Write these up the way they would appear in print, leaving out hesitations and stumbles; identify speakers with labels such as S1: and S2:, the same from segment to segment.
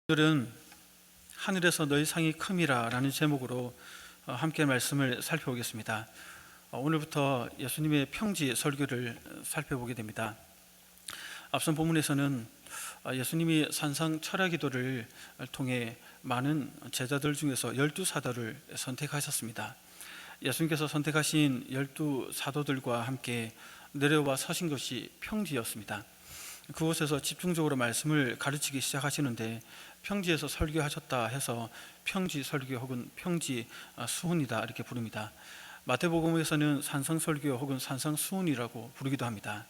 S1: 오늘은 하늘에서 너희 상이 큼이라 라는 제목으로 함께 말씀을 살펴보겠습니다. 오늘부터 예수님의 평지 설교를 살펴보게 됩니다. 앞선 본문에서는 예수님이 산상 철야 기도를 통해 많은 제자들 중에서 12사도를 선택하셨습니다. 예수님께서 선택하신 12사도들과 함께 내려와 서신 것이 평지였습니다. 그곳에서 집중적으로 말씀을 가르치기 시작하시는데 평지에서 설교하셨다 해서 평지 설교 혹은 평지 수훈이다 이렇게 부릅니다. 마태복음에서는 산상 설교 혹은 산상 수훈이라고 부르기도 합니다.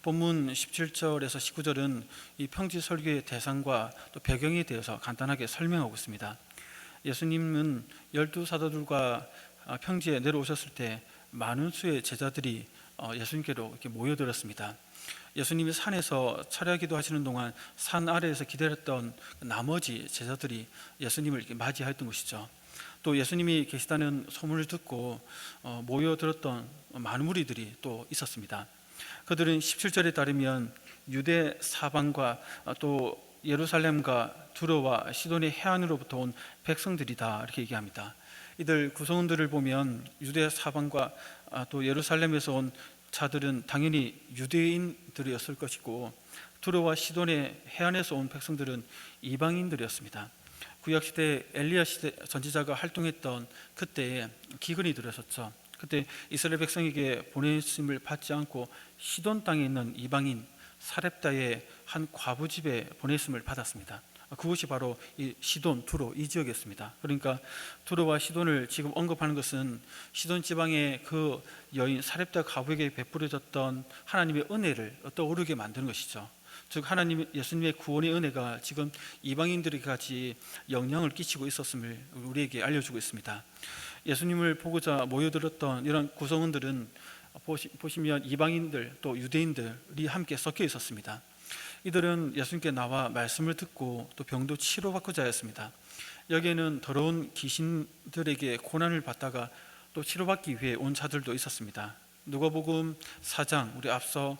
S1: 본문 17절에서 19절은 이 평지 설교의 대상과 또 배경에 대해서 간단하게 설명하고 있습니다. 예수님은 12사도들과 평지에 내려오셨을 때 많은 수의 제자들이 예수님께로 이렇게 모여들었습니다. 예수님이 산에서 철야기도 하시는 동안 산 아래에서 기다렸던 나머지 제자들이 예수님을 이렇게 맞이했던 것이죠. 또 예수님이 계시다는 소문을 듣고 모여들었던 많은 무리들이 또 있었습니다. 그들은 17절에 따르면 유대 사방과 또 예루살렘과 두로와 시돈의 해안으로부터 온 백성들이다 이렇게 얘기합니다. 이들 구성원들을 보면 유대 사방과 또 예루살렘에서 온 자들은 당연히 유대인들이었을 것이고 두로와 시돈의 해안에서 온 백성들은 이방인들이었습니다. 구약시대 엘리야 시대 선지자가 활동했던 그때에 기근이 들어섰죠. 그때 이스라엘 백성에게 보내심을 받지 않고 시돈 땅에 있는 이방인 사렙다의 한 과부 집에 보내심을 받았습니다. 그것이 바로 이 시돈, 두로 이 지역이었습니다. 그러니까 두로와 시돈을 지금 언급하는 것은 시돈 지방의 그 여인 사렙다 과부에게 베풀어졌던 하나님의 은혜를 떠오르게 만드는 것이죠. 즉 하나님 예수님의 구원의 은혜가 지금 이방인들에게까지 영향을 끼치고 있었음을 우리에게 알려주고 있습니다. 예수님을 보고자 모여들었던 이런 구성원들은 보시면 이방인들 또 유대인들이 함께 섞여 있었습니다. 이들은 예수님께 나와 말씀을 듣고 또 병도 치료받고자 했습니다. 여기에는 더러운 귀신들에게 고난을 받다가 또 치료받기 위해 온 자들도 있었습니다. 누가복음 4장 우리 앞서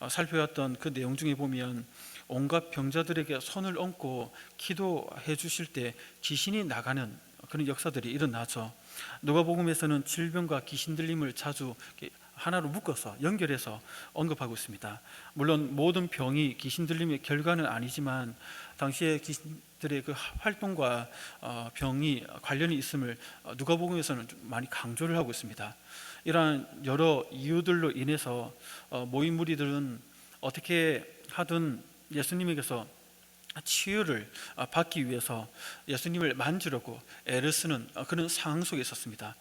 S1: 살펴봤던 그 내용 중에 보면 온갖 병자들에게 손을 얹고 기도해 주실 때 귀신이 나가는 그런 역사들이 일어나죠. 누가복음에서는 질병과 귀신 들림을 자주 하나로 묶어서 연결해서 언급하고 있습니다. 물론 모든 병이 귀신 들림의 결과는 아니지만 당시에 귀신들의 그 활동과 병이 관련이 있음을 누가복음에서는 많이 강조를 하고 있습니다. 이러한 여러 이유들로 인해서 모인 무리들은 어떻게 하든 예수님에게서 치유를 받기 위해서 예수님을 만지려고 애를 쓰는 그런 상황 속에 있었습니다.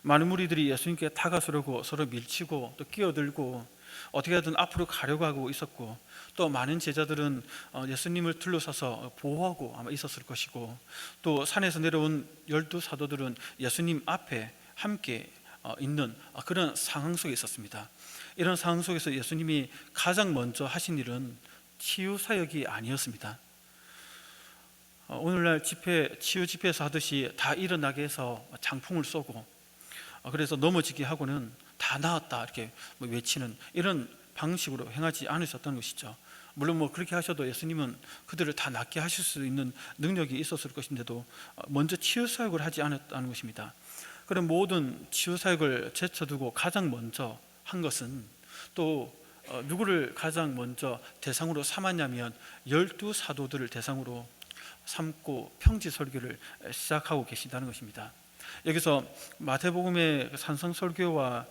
S1: 많은 무리들이 예수님께 다가서려고 서로 밀치고 또 끼어들고 어떻게 하든 앞으로 가려고 하고 있었고, 또 많은 제자들은 예수님을 둘러싸서 보호하고 아마 있었을 것이고, 또 산에서 내려온 12사도들은 예수님 앞에 함께 있는 그런 상황 속에 있었습니다. 이런 상황 속에서 예수님이 가장 먼저 하신 일은 치유 사역이 아니었습니다. 오늘날 치유 집회에서 하듯이 다 일어나게 해서 장풍을 쏘고 그래서 넘어지게 하고는 다 나았다 이렇게 외치는 이런 방식으로 행하지 않으셨다는 것이죠. 물론 그렇게 하셔도 예수님은 그들을 다 낫게 하실 수 있는 능력이 있었을 것인데도 먼저 치유 사역을 하지 않았다는 것입니다. 그런 모든 치유 사역을 제쳐두고 가장 먼저 한 것은 또 누구를 가장 먼저 대상으로 삼았냐면 12사도들을 대상으로 삼고 평지 설교를 시작하고 계신다는 것입니다. 여기서 마태복음의 산상 설교와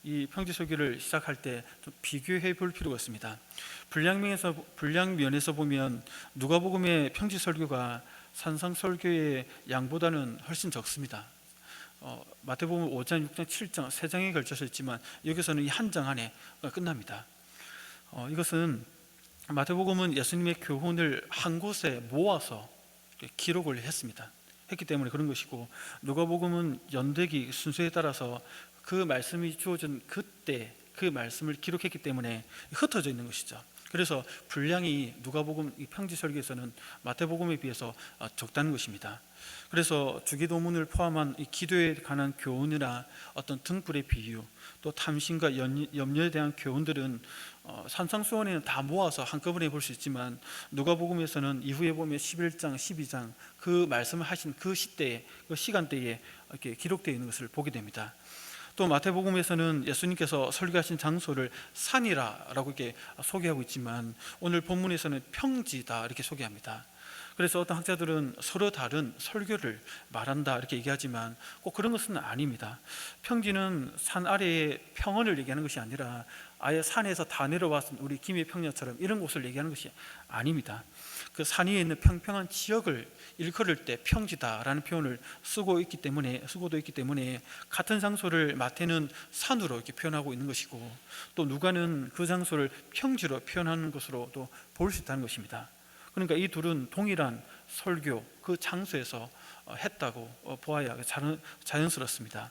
S1: 이 평지 설교를 시작할 때 좀 비교해 볼 필요가 있습니다. 분량면에서 보면 누가복음의 평지 설교가 산상 설교의 양보다는 훨씬 적습니다. 마태복음 5장, 6장, 7장 세 장에 걸쳐서 있지만 여기서는 이 한 장 안에 끝납니다. 이것은 마태복음은 예수님의 교훈을 한 곳에 모아서 기록을 했기 때문에 그런 것이고, 누가복음은 연대기 순서에 따라서 그 말씀이 주어진 그때 그 말씀을 기록했기 때문에 흩어져 있는 것이죠. 그래서 분량이 누가복음 이 평지 설교에서는 마태복음에 비해서 적다는 것입니다. 그래서 주기도문을 포함한 이 기도에 관한 교훈이나 어떤 등불의 비유, 또 탐심과 염려에 대한 교훈들은 산상수훈에는 다 모아서 한꺼번에 볼 수 있지만 누가복음에서는 이후에 보면 11장, 12장 그 말씀을 하신 그 시대에, 그 시간대에 이렇게 기록되어 있는 것을 보게 됩니다. 또 마태복음에서는 예수님께서 설교하신 장소를 산이라고 이렇게 소개하고 있지만 오늘 본문에서는 평지다 이렇게 소개합니다. 그래서 어떤 학자들은 서로 다른 설교를 말한다 이렇게 얘기하지만 꼭 그런 것은 아닙니다. 평지는 산 아래의 평원을 얘기하는 것이 아니라 아예 산에서 다 내려왔은 우리 김해 평야처럼 이런 곳을 얘기하는 것이 아닙니다. 그 산 위에 있는 평평한 지역을 일컬을 때 평지다라는 표현을 쓰고도 있기 때문에 같은 장소를 마태는 산으로 이렇게 표현하고 있는 것이고 또 누가는 그 장소를 평지로 표현하는 것으로도 볼 수 있다는 것입니다. 그러니까 이 둘은 동일한 설교 그 장소에서 했다고 보아야 자연스럽습니다.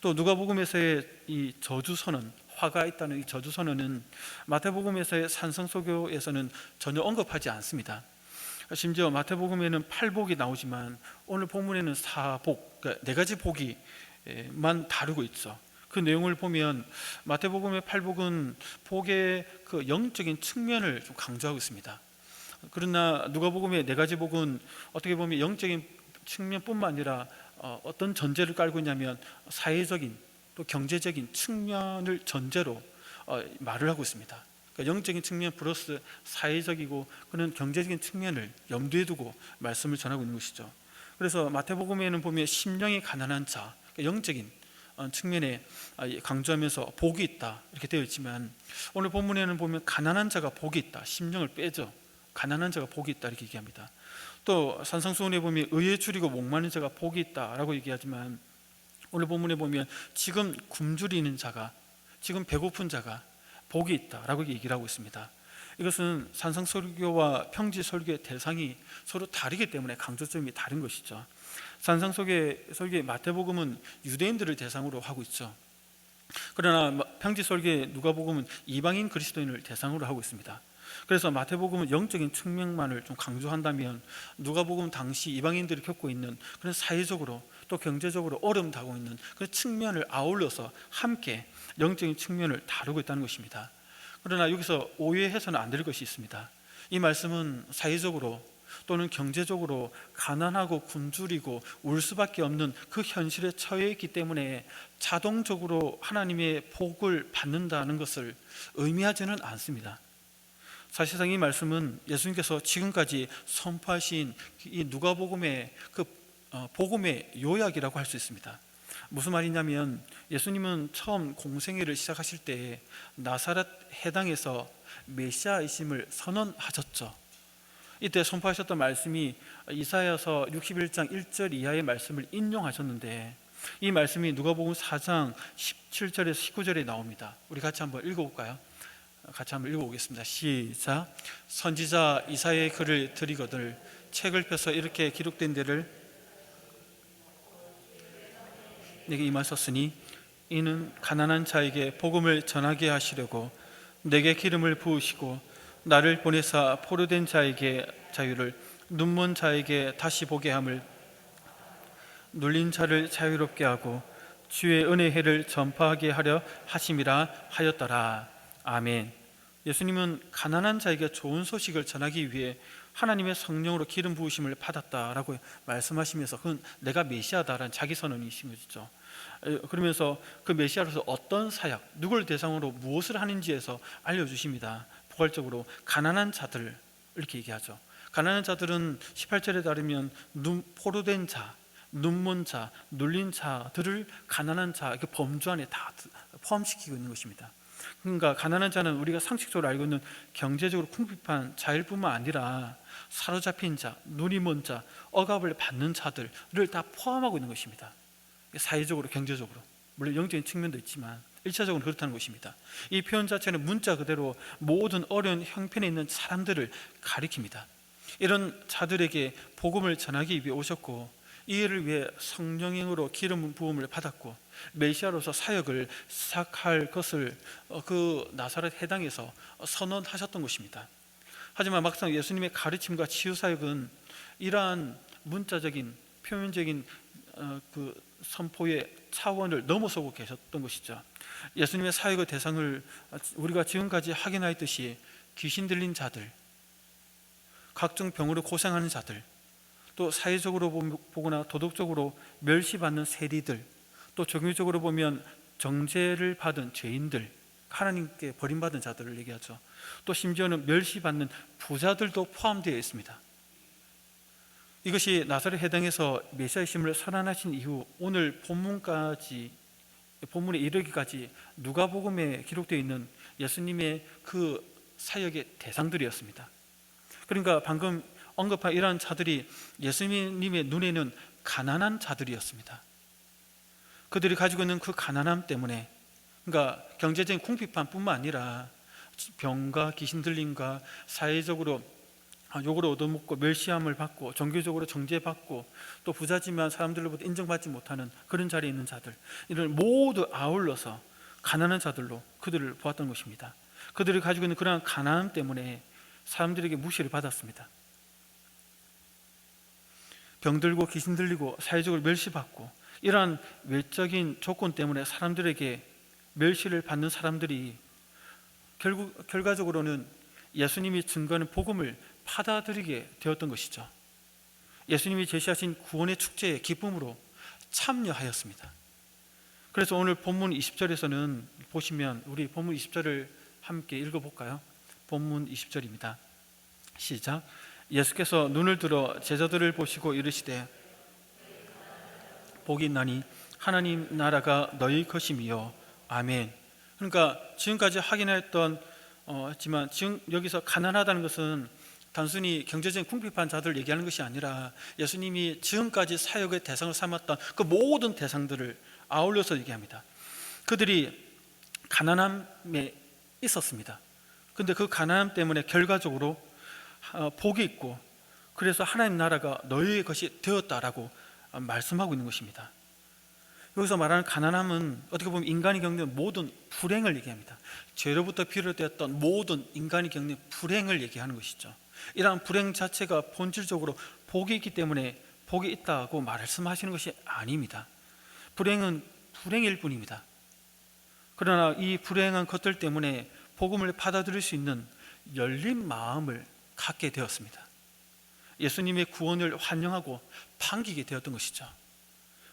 S1: 또 누가복음에서의 이 저주선언, 화가 있다는 이 저주선언은 마태복음에서의 산성소교에서는 전혀 언급하지 않습니다. 심지어 마태복음에는 8복이 나오지만 오늘 본문에는 4복, 그러니까 4가지 복이만 다루고 있죠. 그 내용을 보면 마태복음의 8복은 복의 그 영적인 측면을 좀 강조하고 있습니다. 그러나 누가복음의 4가지 복은 어떻게 보면 영적인 측면뿐만 아니라 어떤 전제를 깔고 있냐면 사회적인 또 경제적인 측면을 전제로 말을 하고 있습니다. 그러니까 영적인 측면 플러스 사회적이고 그런 경제적인 측면을 염두에 두고 말씀을 전하고 있는 것이죠. 그래서 마태복음에는 보면 심령이 가난한 자, 그러니까 영적인 측면에 강조하면서 복이 있다 이렇게 되어 있지만 오늘 본문에는 보면 가난한 자가 복이 있다, 심령을 빼죠. 가난한 자가 복이 있다 이렇게 얘기합니다. 또 산상수훈에 보면 의에 줄이고 목마른 자가 복이 있다라고 얘기하지만 오늘 본문에 보면 지금 굶주리는 자가, 지금 배고픈 자가 복이 있다라고 얘기를 하고 있습니다. 이것은 산상설교와 평지설교의 대상이 서로 다르기 때문에 강조점이 다른 것이죠. 산상설교의 마태복음은 유대인들을 대상으로 하고 있죠. 그러나 평지설교의 누가복음은 이방인 그리스도인을 대상으로 하고 있습니다. 그래서 마태복음은 영적인 측면만을 좀 강조한다면 누가복음 당시 이방인들이 겪고 있는 그런 사회적으로 또 경제적으로 어려움 당하고 있는 그 측면을 아울러서 함께 영적인 측면을 다루고 있다는 것입니다. 그러나 여기서 오해해서는 안 될 것이 있습니다. 이 말씀은 사회적으로 또는 경제적으로 가난하고 굶주리고 울 수밖에 없는 그 현실에 처해 있기 때문에 자동적으로 하나님의 복을 받는다는 것을 의미하지는 않습니다. 사실상 이 말씀은 예수님께서 지금까지 선포하신 이 누가복음의 그 복음의 요약이라고 할 수 있습니다. 무슨 말이냐면 예수님은 처음 공생애를 시작하실 때 나사렛 해당에서 메시아이심을 선언하셨죠. 이때 선포하셨던 말씀이 이사야서 61장 1절 이하의 말씀을 인용하셨는데 이 말씀이 누가복음 4장 17절에서 19절에 나옵니다. 우리 같이 한번 읽어볼까요? 같이 한번 읽어보겠습니다. 시작. 선지자 이사야의 글을 드리거늘 책을 펴서 이렇게 기록된 데를 내게 임하셨으니 이는 가난한 자에게 복음을 전하게 하시려고 내게 기름을 부으시고 나를 보내사 포로된 자에게 자유를, 눈먼 자에게 다시 보게 함을, 눌린 자를 자유롭게 하고 주의 은혜의 해를 전파하게 하려 하심이라 하였더라. 아멘. 예수님은 가난한 자에게 좋은 소식을 전하기 위해 하나님의 성령으로 기름 부으심을 받았다라고 말씀하시면서 그건 내가 메시아다라는 자기 선언이신 것이죠. 그러면서 그 메시아로서 어떤 사역, 누굴 대상으로 무엇을 하는지에서 알려주십니다. 포괄적으로 가난한 자들 이렇게 얘기하죠. 가난한 자들은 18절에 따르면 포로된 자, 눈먼 자, 눌린 자들을 가난한 자, 그 범주 안에 다 포함시키고 있는 것입니다. 그러니까 가난한 자는 우리가 상식적으로 알고 있는 경제적으로 풍부한 자일뿐만 아니라 사로잡힌 자, 눈이 먼 자, 억압을 받는 자들을 다 포함하고 있는 것입니다. 사회적으로, 경제적으로, 물론 영적인 측면도 있지만 1차적으로 그렇다는 것입니다. 이 표현 자체는 문자 그대로 모든 어려운 형편에 있는 사람들을 가리킵니다. 이런 자들에게 복음을 전하기 위해 오셨고 이 일을 위해 성령으로 기름 부음을 받았고 메시아로서 사역을 시작할 것을 그 나사렛 해당에서 선언하셨던 것입니다. 하지만 막상 예수님의 가르침과 치유 사역은 이러한 문자적인 표면적인 그 선포의 차원을 넘어서고 계셨던 것이죠. 예수님의 사역의 대상을 우리가 지금까지 확인하였듯이 귀신 들린 자들, 각종 병으로 고생하는 자들, 또 사회적으로 보거나 도덕적으로 멸시받는 세리들, 또 종교적으로 보면 정죄를 받은 죄인들, 하나님께 버림받은 자들을 얘기하죠. 또 심지어는 멸시받는 부자들도 포함되어 있습니다. 이것이 나사렛 해당에서 메시아의 심을 선언하신 이후 오늘 본문에 이르기까지 누가복음에 기록되어 있는 예수님의 그 사역의 대상들이었습니다. 그러니까 방금 언급한 이러한 자들이 예수님의 눈에는 가난한 자들이었습니다. 그들이 가지고 있는 그 가난함 때문에, 그러니까 경제적인 궁핍함뿐만 아니라 병과 귀신 들림과 사회적으로 욕을 얻어먹고 멸시함을 받고 종교적으로 정죄받고 또 부자지만 사람들로부터 인정받지 못하는 그런 자리에 있는 자들, 이를 모두 아울러서 가난한 자들로 그들을 보았던 것입니다. 그들이 가지고 있는 그러한 가난함 때문에 사람들에게 무시를 받았습니다. 병들고 귀신 들리고 사회적으로 멸시받고 이러한 외적인 조건 때문에 사람들에게 멸시를 받는 사람들이 결과적으로는 예수님이 증거하는 복음을 받아들이게 되었던 것이죠. 예수님이 제시하신 구원의 축제에 기쁨으로 참여하였습니다. 그래서 오늘 본문 20절에서는 보시면 우리 본문 20절을 함께 읽어볼까요? 본문 20절입니다. 시작. 예수께서 눈을 들어 제자들을 보시고 이르시되 복이 있나니 하나님 나라가 너희 것임이요. 아멘. 그러니까 지금까지 확인했던 지만 지금 여기서 가난하다는 것은 단순히 경제적인 궁핍한 자들을 얘기하는 것이 아니라 예수님이 지금까지 사역의 대상을 삼았던 그 모든 대상들을 아울러서 얘기합니다. 그들이 가난함에 있었습니다. 그런데 그 가난함 때문에 결과적으로 복이 있고 그래서 하나님 나라가 너희의 것이 되었다라고 말씀하고 있는 것입니다. 여기서 말하는 가난함은 어떻게 보면 인간이 겪는 모든 불행을 얘기합니다. 죄로부터 비롯되었던 모든 인간이 겪는 불행을 얘기하는 것이죠. 이러한 불행 자체가 본질적으로 복이 있기 때문에 복이 있다고 말씀하시는 것이 아닙니다. 불행은 불행일 뿐입니다. 그러나 이 불행한 것들 때문에 복음을 받아들일 수 있는 열린 마음을 갖게 되었습니다. 예수님의 구원을 환영하고 반기게 되었던 것이죠.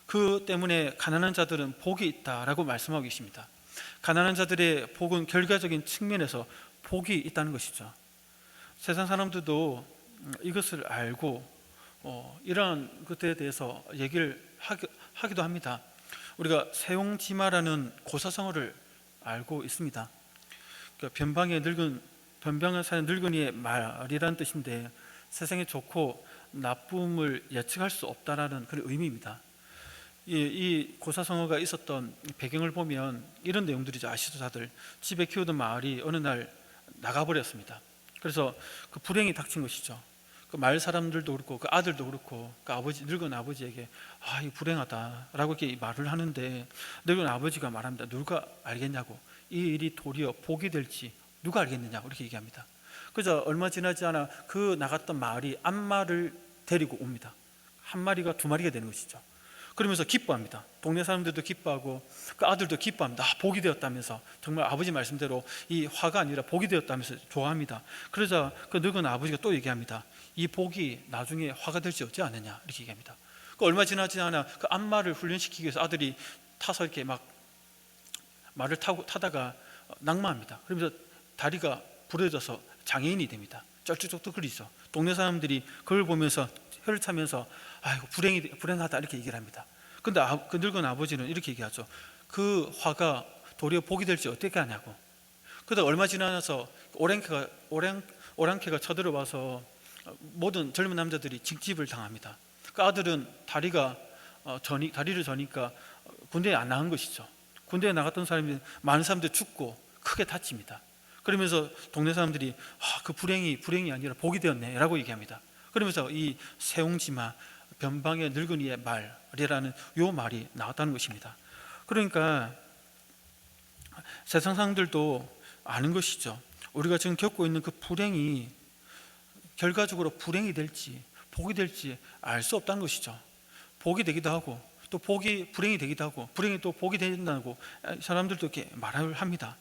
S1: 그 때문에 가난한 자들은 복이 있다라고 말씀하고 계십니다. 가난한 자들의 복은 결과적인 측면에서 복이 있다는 것이죠. 세상 사람들도 이것을 알고 이러한 것에 대해서 얘기를 하기도 합니다. 우리가 세용지마라는 고사성어를 알고 있습니다. 변방에 사는 늙은이의 말이라는 뜻인데 세상에 좋고 나쁨을 예측할 수 없다라는 그런 의미입니다. 이 고사성어가 있었던 배경을 보면 이런 내용들이죠. 아시죠 다들. 집에 키우던 말이 어느 날 나가버렸습니다. 그래서 그 불행이 닥친 것이죠. 그 마을 사람들도 그렇고 그 아들도 그렇고 그 아버지, 늙은 아버지에게 이 불행하다라고 이렇게 말을 하는데 늙은 아버지가 말합니다. 누가 알겠냐고, 이 일이 도리어 복이 될지 누가 알겠느냐고 이렇게 얘기합니다. 그래서 얼마 지나지 않아 그 나갔던 말이 암말을 데리고 옵니다. 한 마리가 두 마리가 되는 것이죠. 그러면서 기뻐합니다. 동네 사람들도 기뻐하고 그 아들도 기뻐합니다. 복이 되었다면서, 정말 아버지 말씀대로 이 화가 아니라 복이 되었다면서 좋아합니다. 그러자 그 늙은 아버지가 또 얘기합니다. 이 복이 나중에 화가 될지 어찌 아느냐 이렇게 얘기합니다. 그 얼마 지나지 않아 그 암말을 훈련시키기 위해서 아들이 타서 이렇게 막 말을 타다가 낙마합니다. 그러면서 다리가 부러져서 장애인이 됩니다. 쩔쭉쩔쭉거리죠. 동네 사람들이 그걸 보면서 혀를 차면서 아이고 불행하다 이렇게 얘기를 합니다. 근데 그 늙은 아버지는 이렇게 얘기하죠. 그 화가 도리어 복이 될지 어떻게 하냐고. 그러다 얼마 지나서 오랑캐가 쳐들어와서 모든 젊은 남자들이 징집을 당합니다. 그 아들은 다리를 저니까 군대에 안 나간 것이죠. 군대에 나갔던 사람이 많은 사람들이 죽고 크게 다칩니다. 그러면서 동네 사람들이 그 불행이 아니라 복이 되었네 라고 얘기합니다. 그러면서 이 세옹지마, 변방의 늙은이의 말이라는 요 말이 나왔다는 것입니다. 그러니까 세상 사람들도 아는 것이죠. 우리가 지금 겪고 있는 그 불행이 결과적으로 불행이 될지 복이 될지 알 수 없다는 것이죠. 복이 되기도 하고 또 복이 불행이 되기도 하고 불행이 또 복이 된다고 사람들도 이렇게 말을 합니다.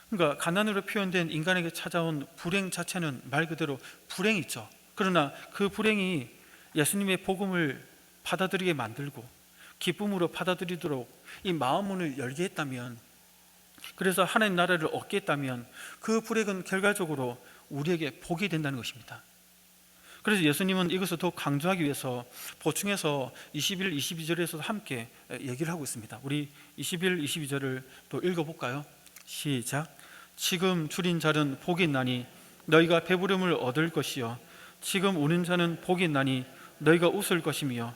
S1: 그러니까 가난으로 표현된 인간에게 찾아온 불행 자체는 말 그대로 불행이죠. 그러나 그 불행이 예수님의 복음을 받아들이게 만들고 기쁨으로 받아들이도록 이 마음 문을 열게 했다면, 그래서 하나님 나라를 얻게 했다면 그 불행은 결과적으로 우리에게 복이 된다는 것입니다. 그래서 예수님은 이것을 더 강조하기 위해서 보충해서 21, 22절에서 함께 얘기를 하고 있습니다. 우리 21, 22절을 또 읽어볼까요? 시작. 지금 줄인 자는 복이 있나니 너희가 배부름을 얻을 것이요 지금 우는 자는 복이 있나니 너희가 웃을 것이며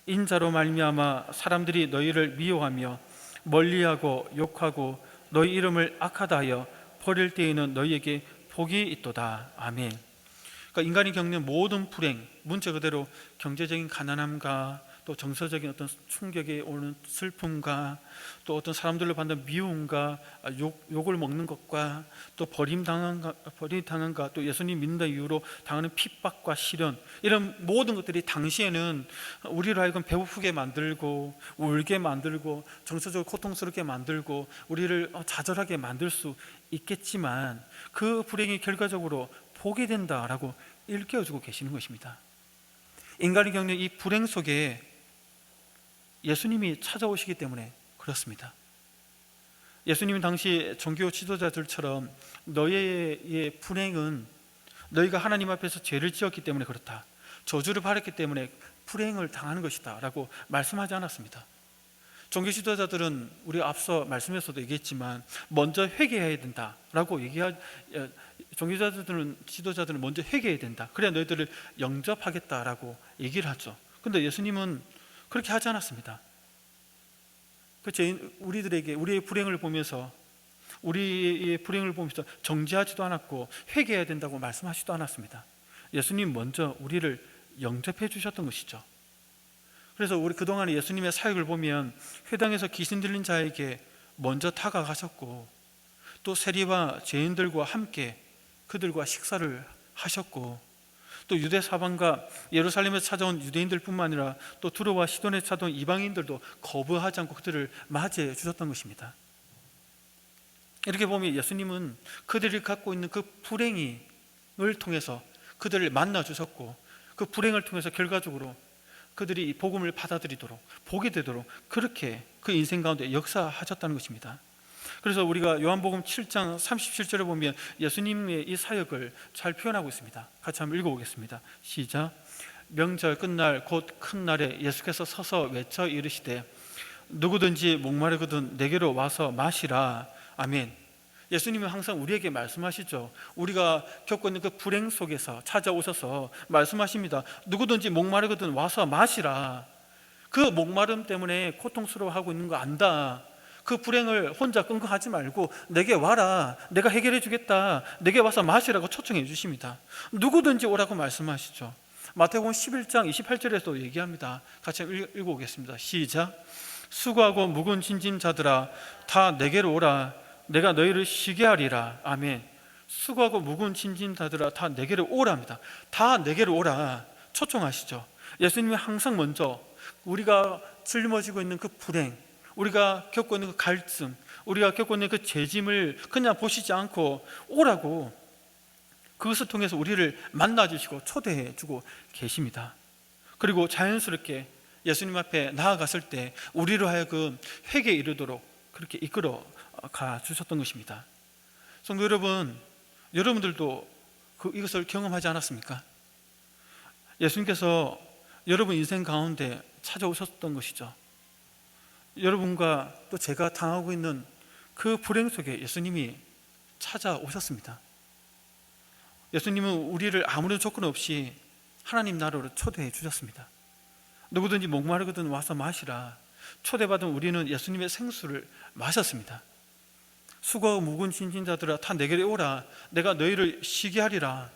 S1: 인자로 말미암아 사람들이 너희를 미워하며 멀리하고 욕하고 너희 이름을 악하다 하여 버릴 때에는 너희에게 복이 있도다. 아멘. 그러니까 인간이 겪는 모든 불행, 문자 그대로 경제적인 가난함과 또 정서적인 어떤 충격에 오는 슬픔과 또 어떤 사람들로 받는 미움과 욕을 먹는 것과 또 버림당한과 또 예수님 믿는다 이유로 당하는 핍박과 시련, 이런 모든 것들이 당시에는 우리로 하여금 배고프게 만들고 울게 만들고 정서적으로 고통스럽게 만들고 우리를 좌절하게 만들 수 있겠지만 그 불행이 결과적으로 복이 된다라고 일깨워주고 계시는 것입니다. 인간이 겪는 이 불행 속에 예수님이 찾아오시기 때문에 그렇습니다. 예수님은 당시 종교 지도자들처럼 너희의 불행은 너희가 하나님 앞에서 죄를 지었기 때문에 그렇다, 저주를 받았기 때문에 불행을 당하는 것이다 라고 말씀하지 않았습니다. 종교 지도자들은 우리가 앞서 말씀에서도 얘기했지만 먼저 회개해야 된다라고 종교 지도자들은 먼저 회개해야 된다, 그래야 너희들을 영접하겠다라고 얘기를 하죠. 그런데 예수님은 그렇게 하지 않았습니다. 우리의 불행을 보면서 정죄하지도 않았고 회개해야 된다고 말씀하지도 않았습니다. 예수님 먼저 우리를 영접해 주셨던 것이죠. 그래서 우리 그동안 예수님의 사역을 보면 회당에서 귀신 들린 자에게 먼저 다가가셨고 또 세리와 죄인들과 함께 그들과 식사를 하셨고 또 유대 사방과 예루살렘에 찾아온 유대인들 뿐만 아니라 또 두로와 시돈에 찾아온 이방인들도 거부하지 않고 그들을 맞이해 주셨던 것입니다. 이렇게 보면 예수님은 그들이 갖고 있는 그 불행을 통해서 그들을 만나 주셨고 그 불행을 통해서 결과적으로 그들이 이 복음을 받아들이도록 복이 되도록 그렇게 그 인생 가운데 역사하셨다는 것입니다. 그래서 우리가 요한복음 7장 37절에 보면 예수님의 이 사역을 잘 표현하고 있습니다. 같이 한번 읽어보겠습니다. 시작. 명절 끝날 곧 큰 날에 예수께서 서서 외쳐 이르시되 누구든지 목마르거든 내게로 와서 마시라. 아멘. 예수님은 항상 우리에게 말씀하시죠. 우리가 겪고 있는 그 불행 속에서 찾아오셔서 말씀하십니다. 누구든지 목마르거든 와서 마시라. 그 목마름 때문에 고통스러워하고 있는 거 안다. 그 불행을 혼자 끙끙하지 말고 내게 와라, 내가 해결해 주겠다, 내게 와서 마시라고 초청해 주십니다. 누구든지 오라고 말씀하시죠. 마태복음 11장 28절에도 얘기합니다. 같이 읽어보겠습니다. 시작. 수고하고 무거운 짐진 자들아 다 내게로 오라, 내가 너희를 쉬게 하리라. 아멘. 수고하고 무거운 짐진 자들아 다 내게로 오랍니다. 다 내게로 오라 초청하시죠. 예수님이 항상 먼저 우리가 짊어지고 있는 그 불행, 우리가 겪고 있는 그 갈증, 우리가 겪고 있는 그 죄짐을 그냥 보시지 않고 오라고 그것을 통해서 우리를 만나주시고 초대해주고 계십니다. 그리고 자연스럽게 예수님 앞에 나아갔을 때 우리로 하여금 회개에 이르도록 그렇게 이끌어가 주셨던 것입니다. 성도 여러분, 여러분들도 이것을 경험하지 않았습니까? 예수님께서 여러분 인생 가운데 찾아오셨던 것이죠. 여러분과 또 제가 당하고 있는 그 불행 속에 예수님이 찾아오셨습니다. 예수님은 우리를 아무런 조건 없이 하나님 나라로 초대해 주셨습니다. 누구든지 목마르거든 와서 마시라. 초대받은 우리는 예수님의 생수를 마셨습니다. 수고하고 무거운 짐진 자들아 다 내게로 오라, 내가 너희를 쉬게 하리라.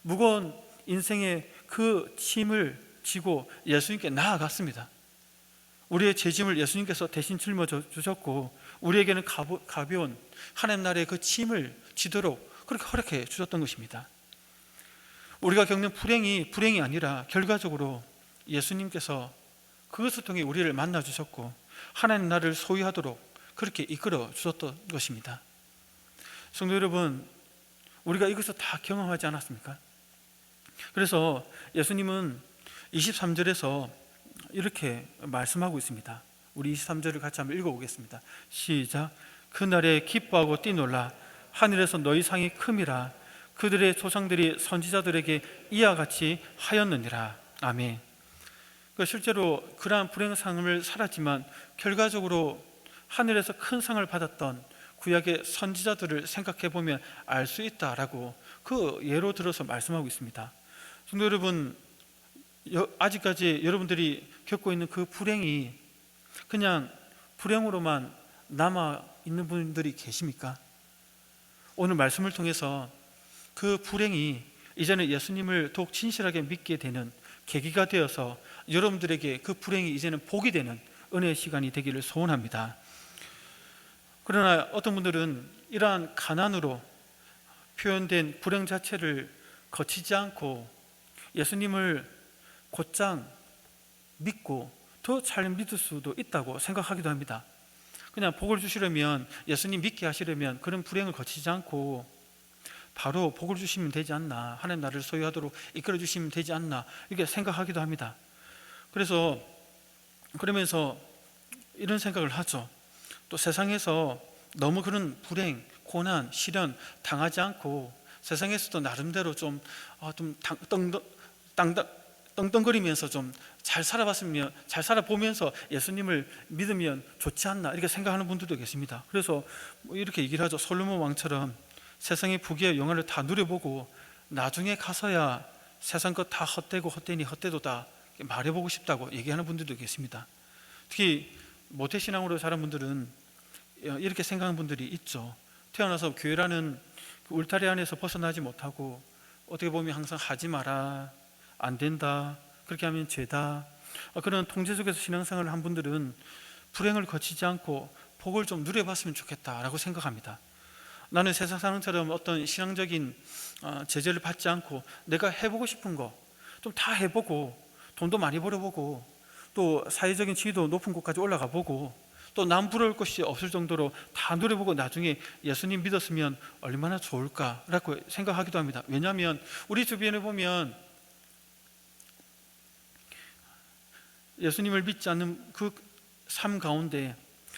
S1: 무거운 인생의 그 짐을 지고 예수님께 나아갔습니다. 우리의 죄짐을 예수님께서 대신 짊어주셨고 우리에게는 가벼운 하나님 나라의 그 짐을 지도록 그렇게 허락해 주셨던 것입니다. 우리가 겪는 불행이 아니라 결과적으로 예수님께서 그것을 통해 우리를 만나 주셨고 하나님 나라를 소유하도록 그렇게 이끌어 주셨던 것입니다. 성도 여러분, 우리가 이것을 다 경험하지 않았습니까? 그래서 예수님은 23절에서 이렇게 말씀하고 있습니다. 우리 23절을 같이 한번 읽어보겠습니다. 시작. 그날에 기뻐하고 뛰놀라 하늘에서 너희 상이 큼이라 그들의 조상들이 선지자들에게 이와 같이 하였느니라. 아멘. 실제로 그러한 불행한 삶을 살았지만 결과적으로 하늘에서 큰 상을 받았던 구약의 선지자들을 생각해 보면 알 수 있다라고 그 예로 들어서 말씀하고 있습니다. 성도 여러분, 아직까지 여러분들이 겪고 있는 그 불행이 그냥 불행으로만 남아 있는 분들이 계십니까? 오늘 말씀을 통해서 그 불행이 이제는 예수님을 더욱 진실하게 믿게 되는 계기가 되어서 여러분들에게 그 불행이 이제는 복이 되는 은혜의 시간이 되기를 소원합니다. 그러나 어떤 분들은 이러한 가난으로 표현된 불행 자체를 거치지 않고 예수님을 곧장 믿고 더 잘 믿을 수도 있다고 생각하기도 합니다. 그냥 복을 주시려면, 예수님 믿게 하시려면 그런 불행을 거치지 않고 바로 복을 주시면 되지 않나, 하나님 나라를 소유하도록 이끌어 주시면 되지 않나, 이렇게 생각하기도 합니다. 그러면서 이런 생각을 하죠. 또 세상에서 너무 그런 불행, 고난, 시련 당하지 않고 세상에서도 나름대로 좀 떵떵거리면서 좀 잘 살아보면서 예수님을 믿으면 좋지 않나, 이렇게 생각하는 분들도 계십니다. 그래서 이렇게 얘기를 하죠. 솔로몬 왕처럼 세상의 부귀의 영화를 다 누려보고 나중에 가서야 세상 것 다 헛되고 헛되니 헛되도다 말해보고 싶다고 얘기하는 분들도 계십니다. 특히 모태신앙으로 자란 분들은 이렇게 생각하는 분들이 있죠. 태어나서 교회라는 그 울타리 안에서 벗어나지 못하고 어떻게 보면 항상 하지 마라, 안 된다, 그렇게 하면 죄다, 그런 통제 속에서 신앙생활을 한 분들은 불행을 거치지 않고 복을 좀 누려봤으면 좋겠다라고 생각합니다. 나는 세상 사람처럼 어떤 신앙적인 제재를 받지 않고 내가 해보고 싶은 거 좀 다 해보고 돈도 많이 벌어보고 또 사회적인 지위도 높은 곳까지 올라가 보고 또 남 부러울 것이 없을 정도로 다 누려보고 나중에 예수님 믿었으면 얼마나 좋을까라고 생각하기도 합니다. 왜냐하면 우리 주변에 보면 예수님을 믿지 않는 그 삶 가운데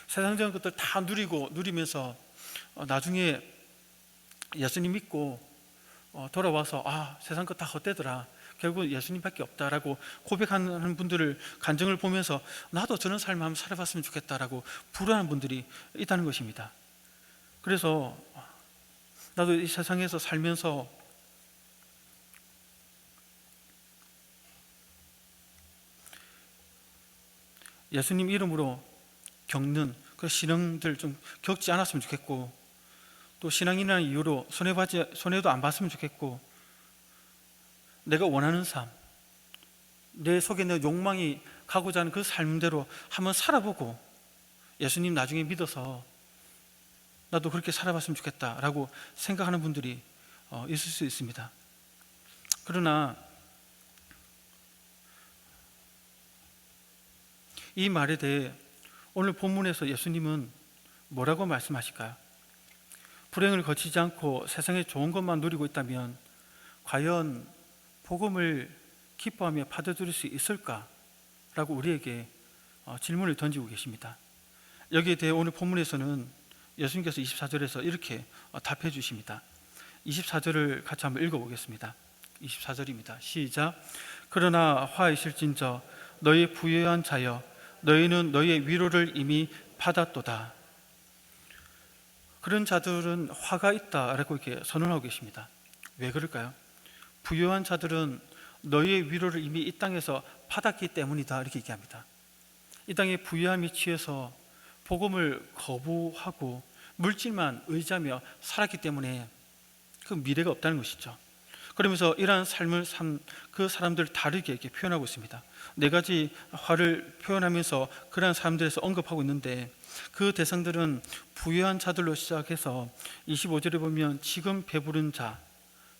S1: 세상적인 것들 다 누리면서 나중에 예수님 믿고 돌아와서 세상 것 다 헛되더라, 결국 예수님밖에 없다라고 고백하는 분들을, 간증을 보면서 나도 저런 삶을 한번 살아봤으면 좋겠다라고 불안한 분들이 있다는 것입니다. 그래서 나도 이 세상에서 살면서 예수님 이름으로 겪는 그 신앙들 좀 겪지 않았으면 좋겠고, 또 신앙이라는 이유로 손해도 안 봤으면 좋겠고, 내가 원하는 삶, 내 속에 내 욕망이 가고자 하는 그 삶대로 한번 살아보고 예수님 나중에 믿어서 나도 그렇게 살아봤으면 좋겠다라고 생각하는 분들이 있을 수 있습니다. 그러나 이 말에 대해 오늘 본문에서 예수님은 뭐라고 말씀하실까요? 불행을 거치지 않고 세상에 좋은 것만 누리고 있다면 과연 복음을 기뻐하며 받아들일 수 있을까라고 우리에게 질문을 던지고 계십니다. 여기에 대해 오늘 본문에서는 예수님께서 24절에서 이렇게 답해 주십니다. 24절을 같이 한번 읽어보겠습니다. 24절입니다. 시작. 그러나 화이실진저 너희 부유한 자여 너희는 너희의 위로를 이미 받았도다. 그런 자들은 화가 있다라고 이렇게 선언하고 계십니다. 왜 그럴까요? 부유한 자들은 너희의 위로를 이미 이 땅에서 받았기 때문이다, 이렇게 얘기합니다. 이 땅의 부유함이 취해서 복음을 거부하고 물질만 의지하며 살았기 때문에 그 미래가 없다는 것이죠. 그러면서 이러한 삶을 산 그 사람들 다르게 이렇게 표현하고 있습니다. 네 가지 화를 표현하면서 그러한 사람들에서 언급하고 있는데, 그 대상들은 부유한 자들로 시작해서 25절에 보면 지금 배부른 자,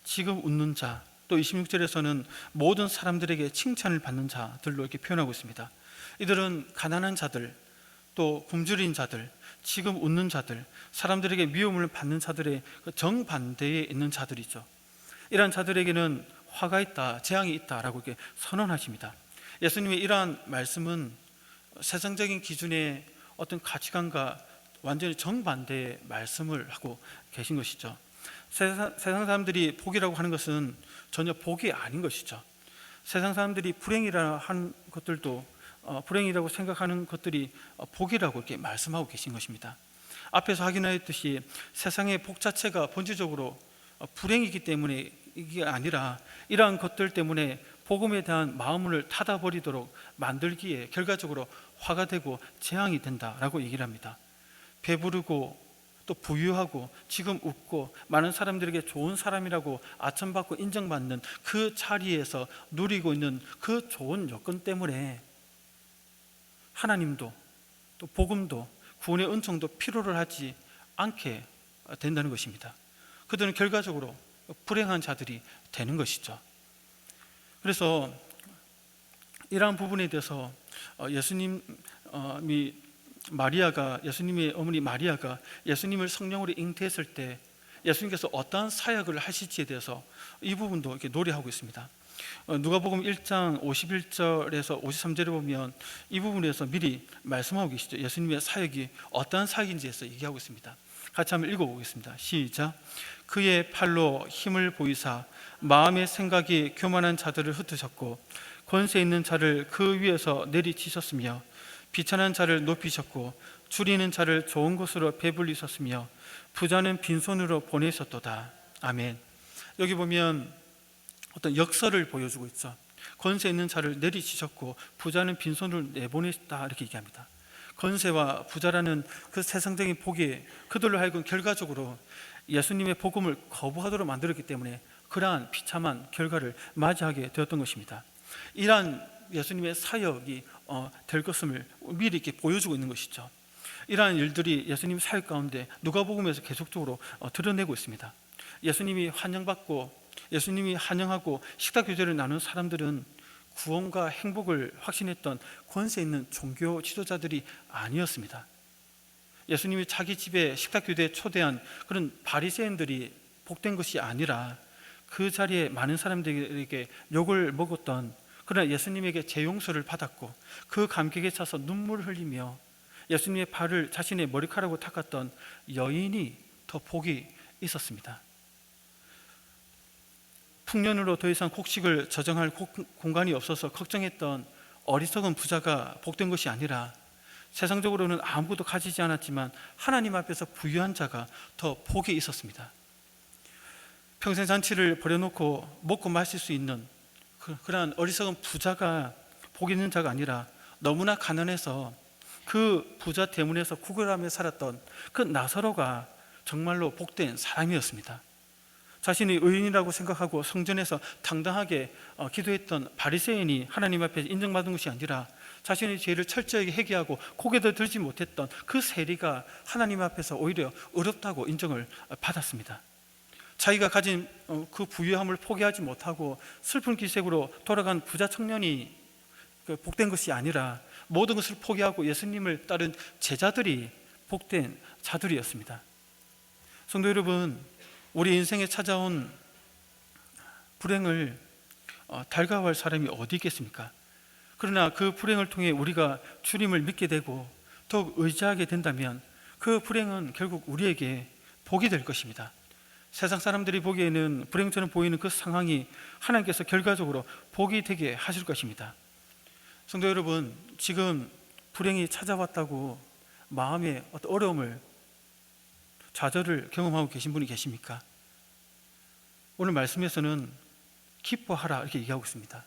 S1: 지금 웃는 자, 또 26절에서는 모든 사람들에게 칭찬을 받는 자들로 이렇게 표현하고 있습니다. 이들은 가난한 자들, 또 굶주린 자들, 지금 웃는 자들, 사람들에게 미움을 받는 자들의 정반대에 있는 자들이죠. 이러한 자들에게는 화가 있다, 재앙이 있다라고 이렇게 선언하십니다. 예수님의 이러한 말씀은 세상적인 기준의 어떤 가치관과 완전히 정반대의 말씀을 하고 계신 것이죠. 세상 사람들이 복이라고 하는 것은 전혀 복이 아닌 것이죠. 세상 사람들이 불행이라 하는 것들도 불행이라고 생각하는 것들이 복이라고 이렇게 말씀하고 계신 것입니다. 앞에서 확인하였듯이 세상의 복 자체가 본질적으로 불행이기 때문에 이게 아니라 이러한 것들 때문에 복음에 대한 마음을 닫아버리도록 만들기에 결과적으로 화가 되고 재앙이 된다라고 얘기를 합니다. 배부르고 또 부유하고 지금 웃고 많은 사람들에게 좋은 사람이라고 아첨받고 인정받는 그 자리에서 누리고 있는 그 좋은 여건 때문에 하나님도 또 복음도 구원의 은총도 필요를 하지 않게 된다는 것입니다. 그들은 결과적으로 불행한 자들이 되는 것이죠. 그래서 이러한 부분에 대해서 예수님의 어머니 마리아가 예수님을 성령으로 잉태했을 때 예수님께서 어떠한 사역을 하실지에 대해서 이 부분도 이렇게 노래하고 있습니다. 누가복음 1장 51절에서 53절에 보면 이 부분에서 미리 말씀하고 계시죠. 예수님의 사역이 어떠한 사역인지에서 얘기하고 있습니다. 같이 한번 읽어보겠습니다. 시작. 그의 팔로 힘을 보이사 마음의 생각이 교만한 자들을 흩으셨고 권세 있는 자를 그 위에서 내리치셨으며 비천한 자를 높이셨고 줄이는 자를 좋은 곳으로 배불리셨으며 부자는 빈손으로 보내셨도다. 아멘. 여기 보면 어떤 역설을 보여주고 있죠. 권세 있는 자를 내리치셨고 부자는 빈손으로 내보냈다 이렇게 얘기합니다. 권세와 부자라는 그 세상적인 복이 그들로 하여금 결과적으로 예수님의 복음을 거부하도록 만들었기 때문에 그러한 비참한 결과를 맞이하게 되었던 것입니다. 이러한 예수님의 사역이 될 것을 미리 이렇게 보여주고 있는 것이죠. 이러한 일들이 예수님 사역 가운데 누가복음에서 계속적으로 드러내고 있습니다. 예수님이 환영하고 식사교제를 나눈 사람들은 구원과 행복을 확신했던 권세 있는 종교 지도자들이 아니었습니다. 예수님이 자기 집에 식사교대에 초대한 그런 바리새인들이 복된 것이 아니라 그 자리에 많은 사람들에게 욕을 먹었던, 그러나 예수님에게 재용서를 받았고 그 감격에 차서 눈물을 흘리며 예수님의 발을 자신의 머리카락으로 닦았던 여인이 더 복이 있었습니다. 풍년으로 더 이상 곡식을 저장할 공간이 없어서 걱정했던 어리석은 부자가 복된 것이 아니라 세상적으로는 아무것도 가지지 않았지만 하나님 앞에서 부유한 자가 더 복이 있었습니다. 평생 잔치를 벌여놓고 먹고 마실 수 있는 그러한 어리석은 부자가 복 있는 자가 아니라 너무나 가난해서 그 부자 때문에서 구걸하며 살았던 그 나사로가 정말로 복된 사람이었습니다. 자신이 의인이라고 생각하고 성전에서 당당하게 기도했던 바리새인이 하나님 앞에 인정받은 것이 아니라 자신의 죄를 철저하게 회개하고 고개도 들지 못했던 그 세리가 하나님 앞에서 오히려 어렵다고 인정을 받았습니다. 자기가 가진 그 부유함을 포기하지 못하고 슬픈 기색으로 돌아간 부자 청년이 복된 것이 아니라 모든 것을 포기하고 예수님을 따른 제자들이 복된 자들이었습니다. 성도 여러분, 우리 인생에 찾아온 불행을 달가워할 사람이 어디 있겠습니까? 그러나 그 불행을 통해 우리가 주님을 믿게 되고 더욱 의지하게 된다면 그 불행은 결국 우리에게 복이 될 것입니다. 세상 사람들이 보기에는 불행처럼 보이는 그 상황이 하나님께서 결과적으로 복이 되게 하실 것입니다. 성도 여러분, 지금 불행이 찾아왔다고 마음에 어떤 어려움을, 좌절을 경험하고 계신 분이 계십니까? 오늘 말씀에서는 기뻐하라 이렇게 얘기하고 있습니다.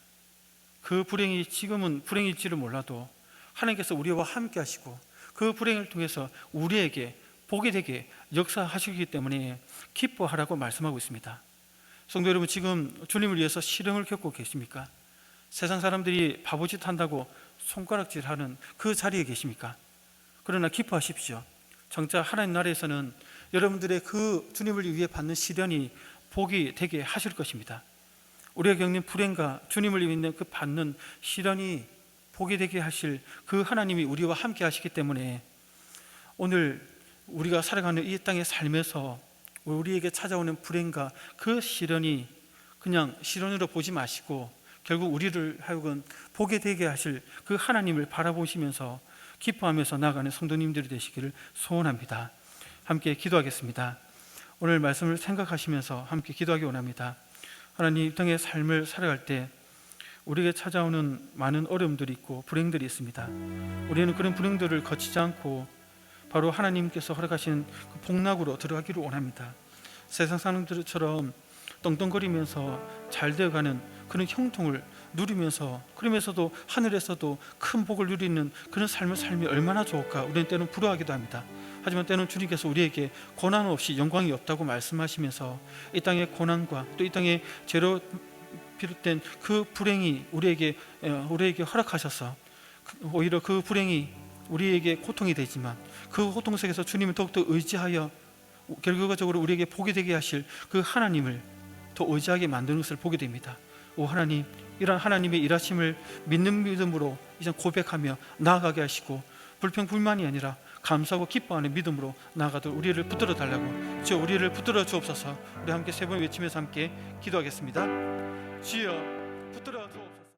S1: 그 불행이 지금은 불행일지를 몰라도 하나님께서 우리와 함께 하시고 그 불행을 통해서 우리에게 복이 되게 역사하시기 때문에 기뻐하라고 말씀하고 있습니다. 성도 여러분, 지금 주님을 위해서 시련을 겪고 계십니까? 세상 사람들이 바보짓 한다고 손가락질하는 그 자리에 계십니까? 그러나 기뻐하십시오. 정작 하나님 나라에서는 여러분들의 그 주님을 위해 받는 시련이 복이 되게 하실 것입니다. 우리가 겪는 불행과 주님을 위해 있는 그 받는 시련이 복이 되게 하실 그 하나님이 우리와 함께 하시기 때문에 오늘 우리가 살아가는 이 땅의 삶에서 우리에게 찾아오는 불행과 그 시련이 그냥 시련으로 보지 마시고 결국 우리를 하여금 복이 되게 하실 그 하나님을 바라보시면서 기뻐하면서 나아가는 성도님들이 되시기를 소원합니다. 함께 기도하겠습니다. 오늘 말씀을 생각하시면서 함께 기도하기 원합니다. 하나님, 이 땅의 삶을 살아갈 때 우리에게 찾아오는 많은 어려움들이 있고 불행들이 있습니다. 우리는 그런 불행들을 거치지 않고 바로 하나님께서 허락하신 그 복락으로 들어가기를 원합니다. 세상 사람들처럼 떵떵거리면서 잘 되어가는 그런 형통을 누리면서, 그러면서도 하늘에서도 큰 복을 누리는 그런 삶을 살면 얼마나 좋을까. 우리는 때로는 부러워하기도 합니다. 하지만 때로는 주님께서 우리에게 고난 없이 영광이 없다고 말씀하시면서 이 땅의 고난과 또 이 땅의 죄로 비롯된 그 불행이 우리에게 허락하셔서 오히려 그 불행이 우리에게 고통이 되지만 그 고통 속에서 주님을 더욱더 의지하여 결과적으로 우리에게 복이 되게 하실 그 하나님을 더 의지하게 만드는 것을 보게 됩니다. 오 하나님, 이런 하나님의 일하심을 믿는 믿음으로 이제 고백하며 나아가게 하시고 불평불만이 아니라 감사하고 기뻐하는 믿음으로 나아가도록 우리를 붙들어 달라고, 주여 우리를 붙들어 주옵소서. 우리 함께 세 번 외치면서 함께 기도하겠습니다. 주여 붙들어 주옵소서.